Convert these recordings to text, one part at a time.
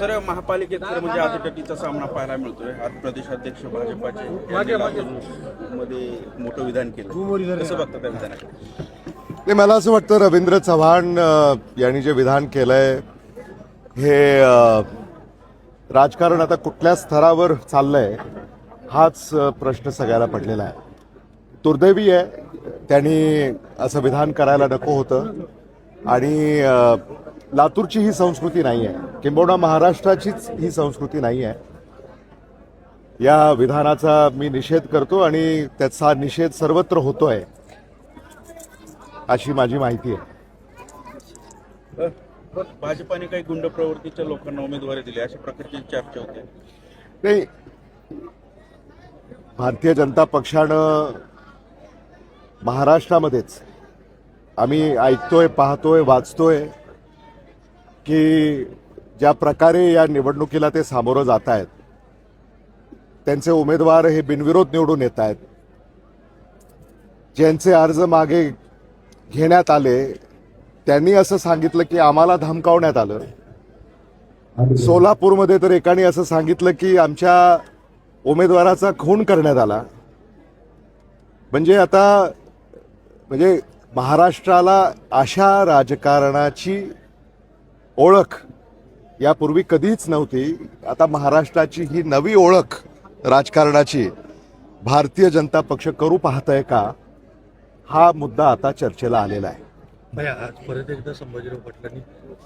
Sir, महापालिकेत तर म्हणजे अटीतटीचा सामना पाहायला मिळतोय. आज प्रदेशाध्यक्ष भाजपाचे यांनी लातूरमध्ये मोठं विधान केलं. कसं बघता त्या विधानाकडे? नाही, मला असं वाटतं रवींद्र चव्हाण यांनी जे विधान केलंय हे राजकारण आता कुठल्या स्तरावर चाललंय हाच प्रश्न सगळ्याला पडलेला आहे. दुर्दैवी आहे, त्यांनी असं विधान करायला नको होतं. आणि लातूरची ही संस्कृती नाही आहे, किंबहुना महाराष्ट्राचीच ही संस्कृती नाही आहे. या विधानाचा मी निषेध करतो आणि त्याचा निषेध सर्वत्र होतोय अशी माझी माहिती आहे. भाजपाने काही गुंड प्रवृत्तीच्या लोकांना उमेदवारी दिली अशा प्रकारची चर्चा होते. नाही, भारतीय जनता पक्षानं महाराष्ट्रामध्येच आम्ही ऐकतोय, पाहतोय, वाचतोय की ज्या प्रकारे या निवडणुकीला ते सामोरं जात आहेत, त्यांचे उमेदवार हे बिनविरोध निवडून येत आहेत. ज्यांचे अर्ज मागे घेण्यात आले त्यांनी असं सांगितलं की आम्हाला धमकावण्यात आलं. सोलापूरमध्ये तर एकाने असं सांगितलं की आमच्या उमेदवाराचा खून करण्यात आला. म्हणजे आता महाराष्ट्राला अशा राजकारणाची ओळख यापूर्वी कधीच नव्हती. आता महाराष्ट्राची ही नवी ओळख राजकारणाची भारतीय जनता पक्ष करू पाहतंय का, हा मुद्दा आता चर्चेला आलेला आहे. भैया, आज परत एकदा संभाजीराव पाटलांनी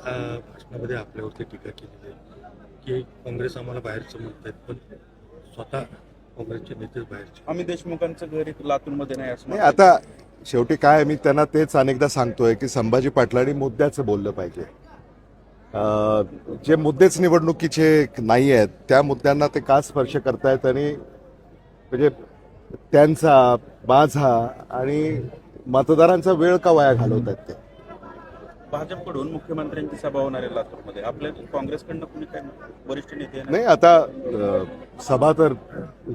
भाषणामध्ये आपल्यावरती टीका केलेली आहे की काँग्रेस आम्हाला बाहेरचं म्हणतायत, पण स्वतः काँग्रेसचे नेतेच बाहेरचे. आम्ही देशमुखांचं घर लातूरमध्ये नाही असं नाही, आता शेवटी काय, मी त्यांना तेच अनेकदा सांगतोय की संभाजी पाटलांनी मुद्द्याचं बोललं पाहिजे. जे मुद्देच निवडणुकीचे नाही आहेत त्या मुद्द्यांना ते का स्पर्श करतायत आणि म्हणजे त्यांचा, माझा आणि मतदारांचा वेळ का वाया घालवत आहेत ते. भाजपकडून मुख्यमंत्र्यांची सभा होणार आहे लातूरमध्ये. आपल्या काँग्रेसकडनं कुणी काय वरिष्ठ नेते येणार? नाही, आता सभा तर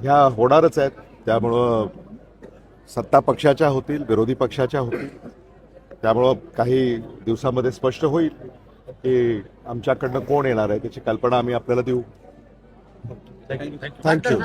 ह्या होणारच आहेत. त्यामुळं सत्ता पक्षाच्या होतील, विरोधी पक्षाच्या होतील. त्यामुळं काही दिवसामध्ये स्पष्ट होईल की आमच्याकडनं कोण येणार आहे, त्याची कल्पना आम्ही आपल्याला देऊ. थँक्यू. थँक्यू.